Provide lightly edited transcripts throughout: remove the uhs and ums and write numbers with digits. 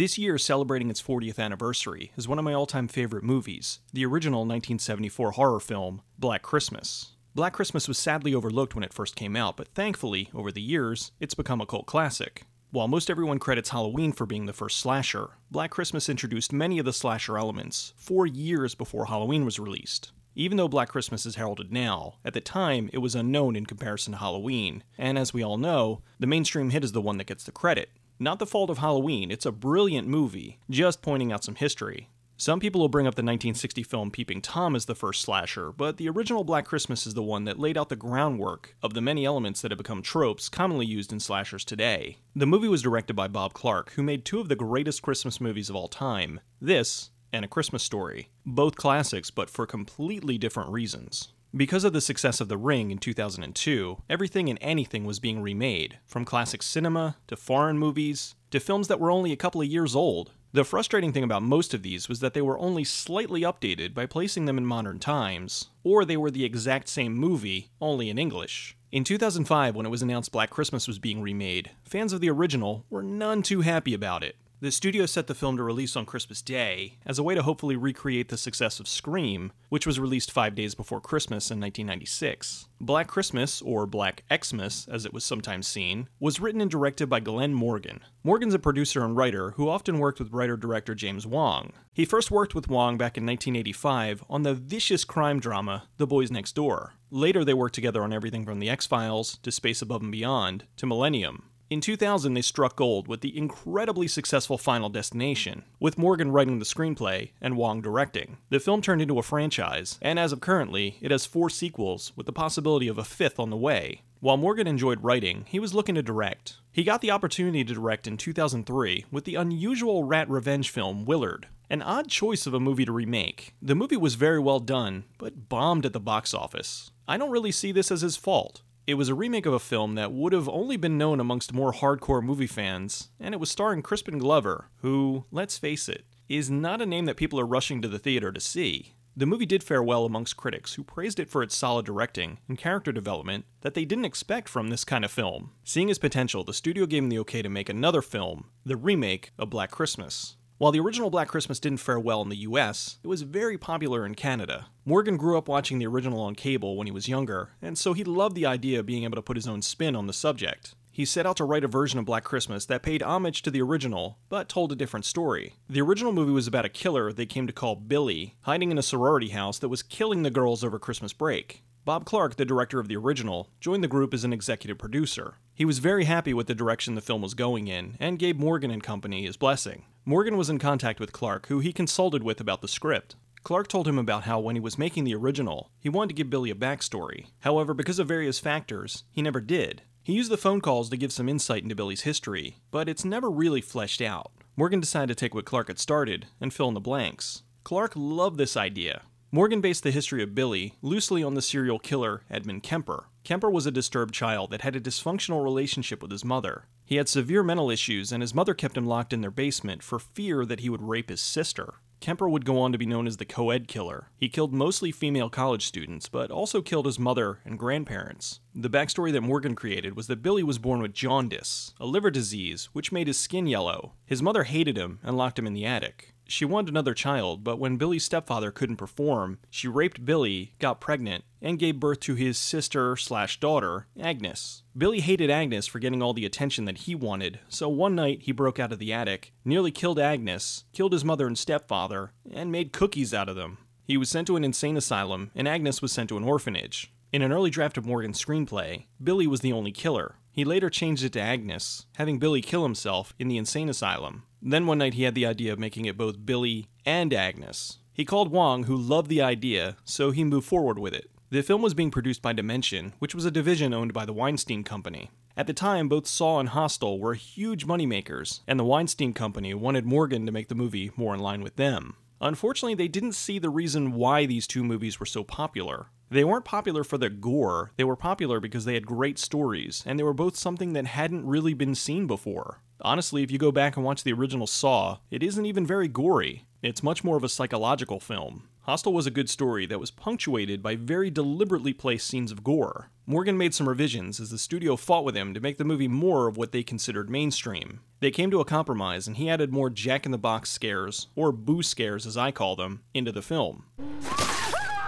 This year, celebrating its 40th anniversary, is one of my all-time favorite movies, the original 1974 horror film, Black Christmas. Black Christmas was sadly overlooked when it first came out, but thankfully, over the years, it's become a cult classic. While most everyone credits Halloween for being the first slasher, Black Christmas introduced many of the slasher elements 4 years before Halloween was released. Even though Black Christmas is heralded now, at the time it was unknown in comparison to Halloween, and as we all know, the mainstream hit is the one that gets the credit. Not the fault of Halloween, it's a brilliant movie, just pointing out some history. Some people will bring up the 1960 film Peeping Tom as the first slasher, but the original Black Christmas is the one that laid out the groundwork of the many elements that have become tropes commonly used in slashers today. The movie was directed by Bob Clark, who made two of the greatest Christmas movies of all time, this and A Christmas Story. Both classics, but for completely different reasons. Because of the success of The Ring in 2002, everything and anything was being remade, from classic cinema, to foreign movies, to films that were only a couple of years old. The frustrating thing about most of these was that they were only slightly updated by placing them in modern times, or they were the exact same movie, only in English. In 2005, when it was announced Black Christmas was being remade, fans of the original were none too happy about it. The studio set the film to release on Christmas Day, as a way to hopefully recreate the success of Scream, which was released 5 days before Christmas in 1996. Black Christmas, or Black Xmas as it was sometimes seen, was written and directed by Glenn Morgan. Morgan's a producer and writer who often worked with writer-director James Wong. He first worked with Wong back in 1985 on the vicious crime drama The Boys Next Door. Later they worked together on everything from The X-Files, to Space Above and Beyond, to Millennium. In 2000, they struck gold with the incredibly successful Final Destination, with Morgan writing the screenplay and Wong directing. The film turned into a franchise, and as of currently, it has 4 sequels, with the possibility of a 5th on the way. While Morgan enjoyed writing, he was looking to direct. He got the opportunity to direct in 2003 with the unusual rat revenge film Willard. An odd choice of a movie to remake. The movie was very well done, but bombed at the box office. I don't really see this as his fault. It was a remake of a film that would have only been known amongst more hardcore movie fans, and it was starring Crispin Glover, who, let's face it, is not a name that people are rushing to the theater to see. The movie did fare well amongst critics, who praised it for its solid directing and character development that they didn't expect from this kind of film. Seeing his potential, the studio gave him the okay to make another film, the remake of Black Christmas. While the original Black Christmas didn't fare well in the US, it was very popular in Canada. Morgan grew up watching the original on cable when he was younger, and so he loved the idea of being able to put his own spin on the subject. He set out to write a version of Black Christmas that paid homage to the original, but told a different story. The original movie was about a killer they came to call Billy, hiding in a sorority house that was killing the girls over Christmas break. Bob Clark, the director of the original, joined the group as an executive producer. He was very happy with the direction the film was going in, and gave Morgan and company his blessing. Morgan was in contact with Clark, who he consulted with about the script. Clark told him about how when he was making the original, he wanted to give Billy a backstory. However, because of various factors, he never did. He used the phone calls to give some insight into Billy's history, but it's never really fleshed out. Morgan decided to take what Clark had started and fill in the blanks. Clark loved this idea. Morgan based the history of Billy loosely on the serial killer Edmund Kemper. Kemper was a disturbed child that had a dysfunctional relationship with his mother. He had severe mental issues, and his mother kept him locked in their basement for fear that he would rape his sister. Kemper would go on to be known as the co-ed killer. He killed mostly female college students, but also killed his mother and grandparents. The backstory that Morgan created was that Billy was born with jaundice, a liver disease, which made his skin yellow. His mother hated him and locked him in the attic. She wanted another child, but when Billy's stepfather couldn't perform, she raped Billy, got pregnant, and gave birth to his sister/daughter, Agnes. Billy hated Agnes for getting all the attention that he wanted, so one night he broke out of the attic, nearly killed Agnes, killed his mother and stepfather, and made cookies out of them. He was sent to an insane asylum, and Agnes was sent to an orphanage. In an early draft of Morgan's screenplay, Billy was the only killer. He later changed it to Agnes, having Billy kill himself in the insane asylum. Then one night he had the idea of making it both Billy and Agnes. He called Wong, who loved the idea, so he moved forward with it. The film was being produced by Dimension, which was a division owned by the Weinstein Company. At the time, both Saw and Hostel were huge moneymakers, and the Weinstein Company wanted Morgan to make the movie more in line with them. Unfortunately, they didn't see the reason why these two movies were so popular. They weren't popular for their gore, they were popular because they had great stories, and they were both something that hadn't really been seen before. Honestly, if you go back and watch the original Saw, it isn't even very gory. It's much more of a psychological film. Hostel was a good story that was punctuated by very deliberately placed scenes of gore. Morgan made some revisions as the studio fought with him to make the movie more of what they considered mainstream. They came to a compromise and he added more jack-in-the-box scares, or boo scares as I call them, into the film.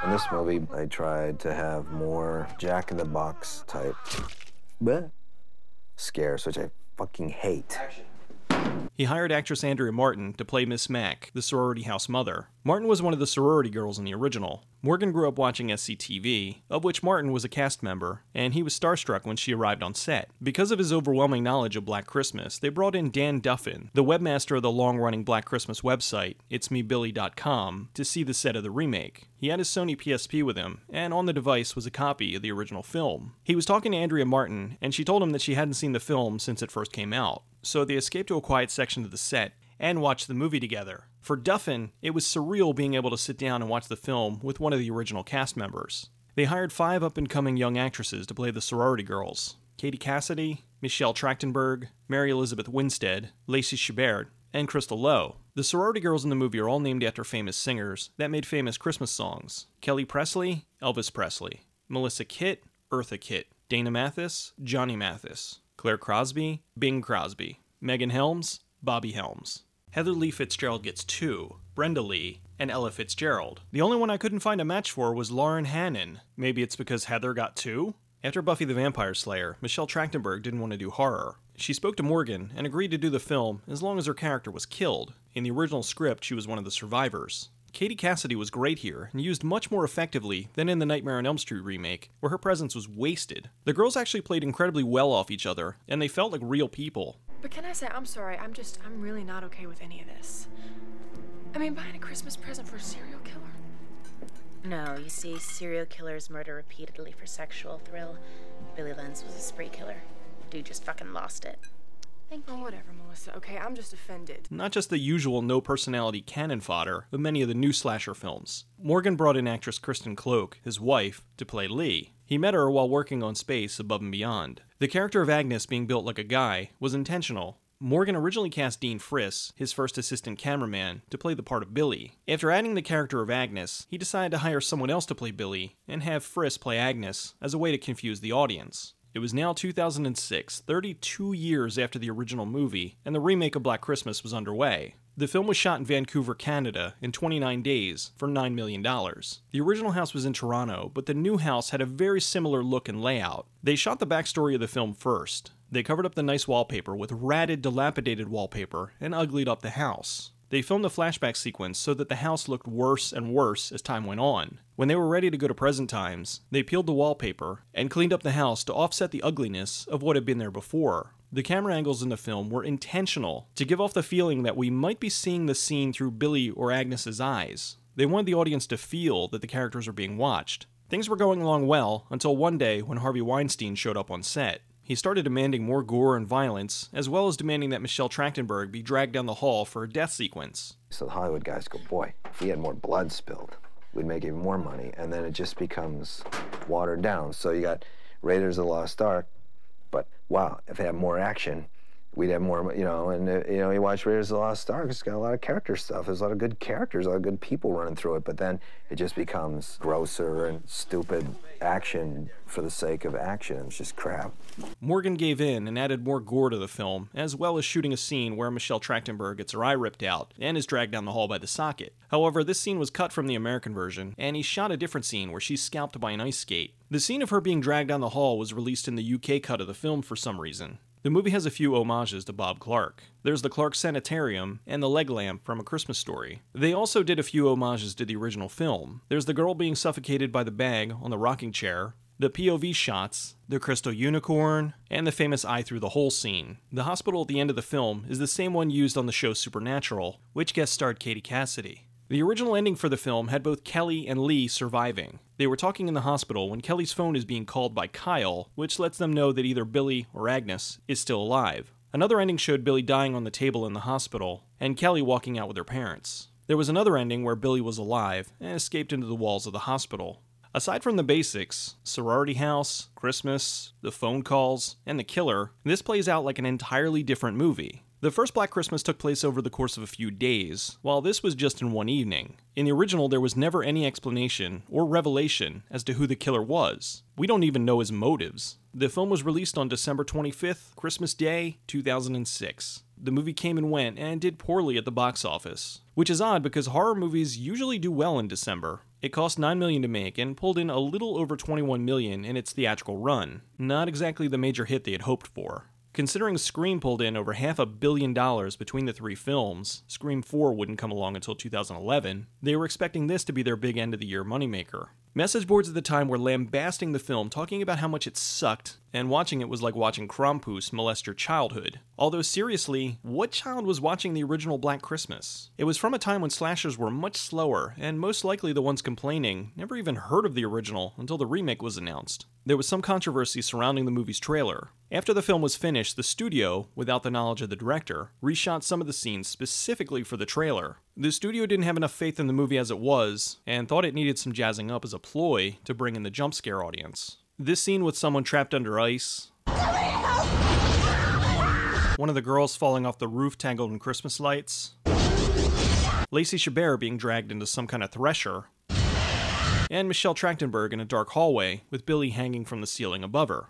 In this movie, I tried to have more jack-in-the-box type scares, which I fucking hate. He hired actress Andrea Martin to play Miss Mack, the sorority house mother. Martin was one of the sorority girls in the original. Morgan grew up watching SCTV, of which Martin was a cast member, and he was starstruck when she arrived on set. Because of his overwhelming knowledge of Black Christmas, they brought in Dan Duffin, the webmaster of the long-running Black Christmas website, itsmebilly.com, to see the set of the remake. He had his Sony PSP with him, and on the device was a copy of the original film. He was talking to Andrea Martin, and she told him that she hadn't seen the film since it first came out. So they escaped to a quiet section of the set and watched the movie together. For Duffin, it was surreal being able to sit down and watch the film with one of the original cast members. They hired 5 up-and-coming young actresses to play the sorority girls: Katie Cassidy, Michelle Trachtenberg, Mary Elizabeth Winstead, Lacey Chabert, and Crystal Lowe. The sorority girls in the movie are all named after famous singers that made famous Christmas songs: Kelly Presley, Elvis Presley; Melissa Kitt, Eartha Kitt; Dana Mathis, Johnny Mathis; Claire Crosby, Bing Crosby; Megan Helms, Bobby Helms. Heather Lee Fitzgerald gets 2, Brenda Lee, and Ella Fitzgerald. The only one I couldn't find a match for was Lauren Hannon. Maybe it's because Heather got 2? After Buffy the Vampire Slayer, Michelle Trachtenberg didn't want to do horror. She spoke to Morgan and agreed to do the film as long as her character was killed. In the original script, she was one of the survivors. Katie Cassidy was great here and used much more effectively than in the Nightmare on Elm Street remake, where her presence was wasted. The girls actually played incredibly well off each other, and they felt like real people. But can I say, I'm sorry, I'm really not okay with any of this. I mean, buying a Christmas present for a serial killer? No, you see, serial killers murder repeatedly for sexual thrill. Billy Lenz was a spree killer. Dude just fucking lost it. Oh, whatever, Melissa. Okay, I'm just offended. Not just the usual no-personality cannon fodder of many of the new slasher films. Morgan brought in actress Kristen Cloak, his wife, to play Lee. He met her while working on Space Above and Beyond. The character of Agnes being built like a guy was intentional. Morgan originally cast Dean Friss, his first assistant cameraman, to play the part of Billy. After adding the character of Agnes, he decided to hire someone else to play Billy and have Friss play Agnes as a way to confuse the audience. It was now 2006, 32 years after the original movie, and the remake of Black Christmas was underway. The film was shot in Vancouver, Canada, in 29 days for $9 million. The original house was in Toronto, but the new house had a very similar look and layout. They shot the backstory of the film first. They covered up the nice wallpaper with ratted, dilapidated wallpaper and uglied up the house. They filmed the flashback sequence so that the house looked worse and worse as time went on. When they were ready to go to present times, they peeled the wallpaper and cleaned up the house to offset the ugliness of what had been there before. The camera angles in the film were intentional to give off the feeling that we might be seeing the scene through Billy or Agnes's eyes. They wanted the audience to feel that the characters are being watched. Things were going along well until one day when Harvey Weinstein showed up on set. He started demanding more gore and violence, as well as demanding that Michelle Trachtenberg be dragged down the hall for a death sequence. So the Hollywood guys go, boy, if we had more blood spilled, we'd make even more money, and then it just becomes watered down. So you got Raiders of the Lost Ark, but wow, if they had more action, we'd have more, you watch Raiders of the Lost Ark, it's got a lot of character stuff. There's a lot of good characters, a lot of good people running through it, but then it just becomes grosser and stupid action for the sake of action. It's just crap. Morgan gave in and added more gore to the film, as well as shooting a scene where Michelle Trachtenberg gets her eye ripped out and is dragged down the hall by the socket. However, this scene was cut from the American version, and he shot a different scene where she's scalped by an ice skate. The scene of her being dragged down the hall was released in the UK cut of the film for some reason. The movie has a few homages to Bob Clark. There's the Clark Sanitarium and the leg lamp from A Christmas Story. They also did a few homages to the original film. There's the girl being suffocated by the bag on the rocking chair, the POV shots, the crystal unicorn, and the famous eye through the hole scene. The hospital at the end of the film is the same one used on the show Supernatural, which guest starred Katie Cassidy. The original ending for the film had both Kelly and Lee surviving. They were talking in the hospital when Kelly's phone is being called by Kyle, which lets them know that either Billy or Agnes is still alive. Another ending showed Billy dying on the table in the hospital, and Kelly walking out with her parents. There was another ending where Billy was alive and escaped into the walls of the hospital. Aside from the basics, sorority house, Christmas, the phone calls, and the killer, this plays out like an entirely different movie. The first Black Christmas took place over the course of a few days, while this was just in one evening. In the original, there was never any explanation or revelation as to who the killer was. We don't even know his motives. The film was released on December 25th, Christmas Day, 2006. The movie came and went and did poorly at the box office, which is odd because horror movies usually do well in December. It cost $9 million to make and pulled in a little over $21 million in its theatrical run. Not exactly the major hit they had hoped for. Considering Scream pulled in over $500 million between the three films, Scream 4 wouldn't come along until 2011, they were expecting this to be their big end-of-the-year moneymaker. Message boards at the time were lambasting the film, talking about how much it sucked, and watching it was like watching Krampus molest your childhood. Although seriously, what child was watching the original Black Christmas? It was from a time when slashers were much slower, and most likely the ones complaining never even heard of the original until the remake was announced. There was some controversy surrounding the movie's trailer. After the film was finished, the studio, without the knowledge of the director, reshot some of the scenes specifically for the trailer. The studio didn't have enough faith in the movie as it was, and thought it needed some jazzing up as a ploy to bring in the jump scare audience. This scene with someone trapped under ice, one of the girls falling off the roof tangled in Christmas lights, Lacey Chabert being dragged into some kind of thresher, and Michelle Trachtenberg in a dark hallway with Billy hanging from the ceiling above her.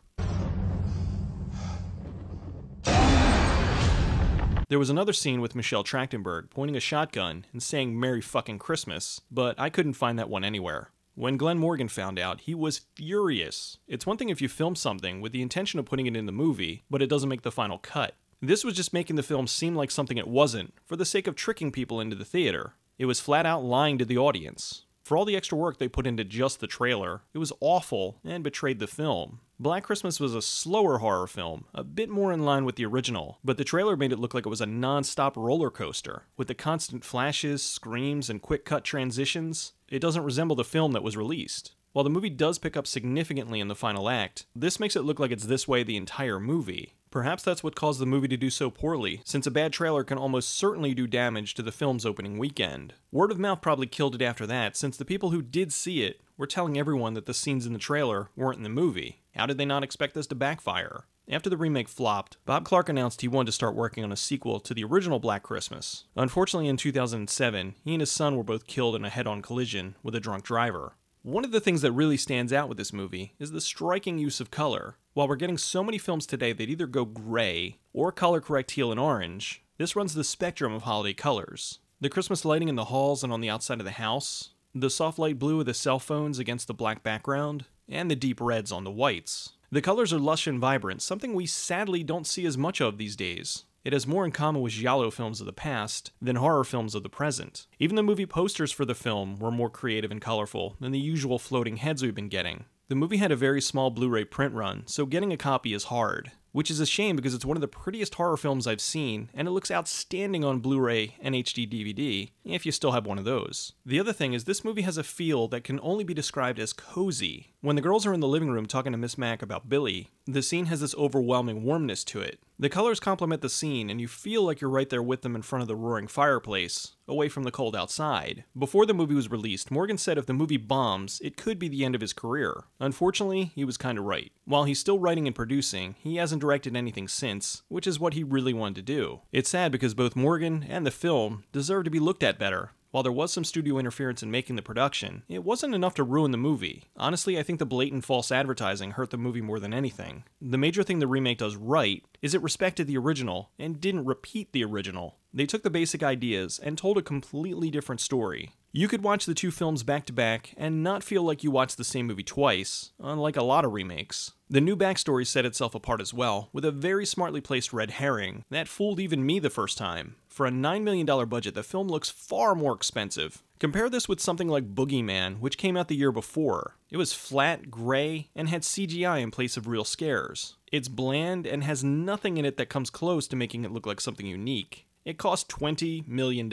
There was another scene with Michelle Trachtenberg pointing a shotgun and saying Merry fucking Christmas, but I couldn't find that one anywhere. When Glenn Morgan found out, he was furious. It's one thing if you film something with the intention of putting it in the movie, but it doesn't make the final cut. This was just making the film seem like something it wasn't, for the sake of tricking people into the theater. It was flat out lying to the audience. For all the extra work they put into just the trailer, it was awful and betrayed the film. Black Christmas was a slower horror film, a bit more in line with the original, but the trailer made it look like it was a non-stop roller coaster. With the constant flashes, screams, and quick-cut transitions, it doesn't resemble the film that was released. While the movie does pick up significantly in the final act, this makes it look like it's this way the entire movie. Perhaps that's what caused the movie to do so poorly, since a bad trailer can almost certainly do damage to the film's opening weekend. Word of mouth probably killed it after that, since the people who did see it were telling everyone that the scenes in the trailer weren't in the movie. How did they not expect this to backfire? After the remake flopped, Bob Clark announced he wanted to start working on a sequel to the original Black Christmas. Unfortunately, in 2007, he and his son were both killed in a head-on collision with a drunk driver. One of the things that really stands out with this movie is the striking use of color. While we're getting so many films today that either go gray or color correct teal and orange, this runs the spectrum of holiday colors. The Christmas lighting in the halls and on the outside of the house, the soft light blue of the cell phones against the black background, and the deep reds on the whites. The colors are lush and vibrant, something we sadly don't see as much of these days. It has more in common with giallo films of the past than horror films of the present. Even the movie posters for the film were more creative and colorful than the usual floating heads we've been getting. The movie had a very small Blu-ray print run, so getting a copy is hard. Which is a shame because it's one of the prettiest horror films I've seen, and it looks outstanding on Blu-ray and HD DVD, if you still have one of those. The other thing is this movie has a feel that can only be described as cozy. When the girls are in the living room talking to Miss Mac about Billy, the scene has this overwhelming warmness to it. The colors complement the scene, and you feel like you're right there with them in front of the roaring fireplace, away from the cold outside. Before the movie was released, Morgan said if the movie bombs, it could be the end of his career. Unfortunately, he was kinda right. While he's still writing and producing, he hasn't directed anything since, which is what he really wanted to do. It's sad because both Morgan and the film deserve to be looked at better. While there was some studio interference in making the production, it wasn't enough to ruin the movie. Honestly, I think the blatant false advertising hurt the movie more than anything. The major thing the remake does right is it respected the original and didn't repeat the original. They took the basic ideas and told a completely different story. You could watch the two films back to back and not feel like you watched the same movie twice, unlike a lot of remakes. The new backstory set itself apart as well, with a very smartly placed red herring that fooled even me the first time. For a $9 million budget, the film looks far more expensive. Compare this with something like Boogeyman, which came out the year before. It was flat, gray, and had CGI in place of real scares. It's bland and has nothing in it that comes close to making it look like something unique. It cost $20 million.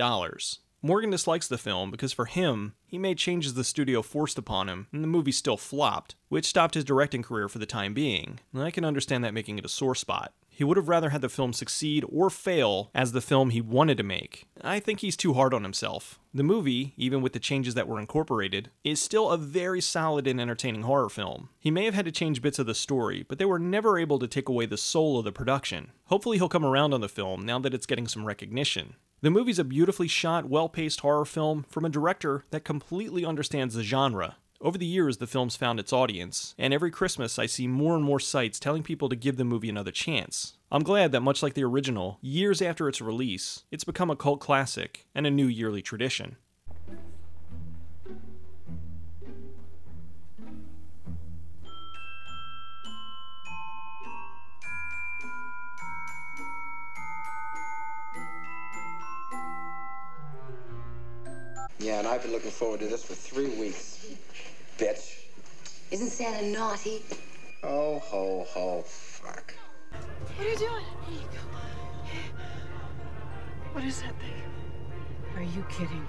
Morgan dislikes the film because for him, he made changes the studio forced upon him, and the movie still flopped, which stopped his directing career for the time being. I can understand that making it a sore spot. He would have rather had the film succeed or fail as the film he wanted to make. I think he's too hard on himself. The movie, even with the changes that were incorporated, is still a very solid and entertaining horror film. He may have had to change bits of the story, but they were never able to take away the soul of the production. Hopefully he'll come around on the film now that it's getting some recognition. The movie's a beautifully shot, well-paced horror film from a director that completely understands the genre. Over the years, the film's found its audience, and every Christmas I see more and more sites telling people to give the movie another chance. I'm glad that much like the original, years after its release, it's become a cult classic and a new yearly tradition. Yeah, and I've been looking forward to this for 3 weeks. Bitch. Isn't Santa naughty? Oh, ho, ho, fuck. What are you doing? What is that thing? Are you kidding?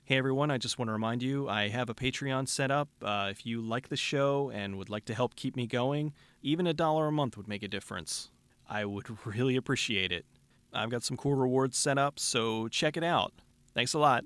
Hey everyone, I just want to remind you, I have a Patreon set up. If you like the show and would like to help keep me going, even $1 a month would make a difference. I would really appreciate it. I've got some cool rewards set up, so check it out. Thanks a lot.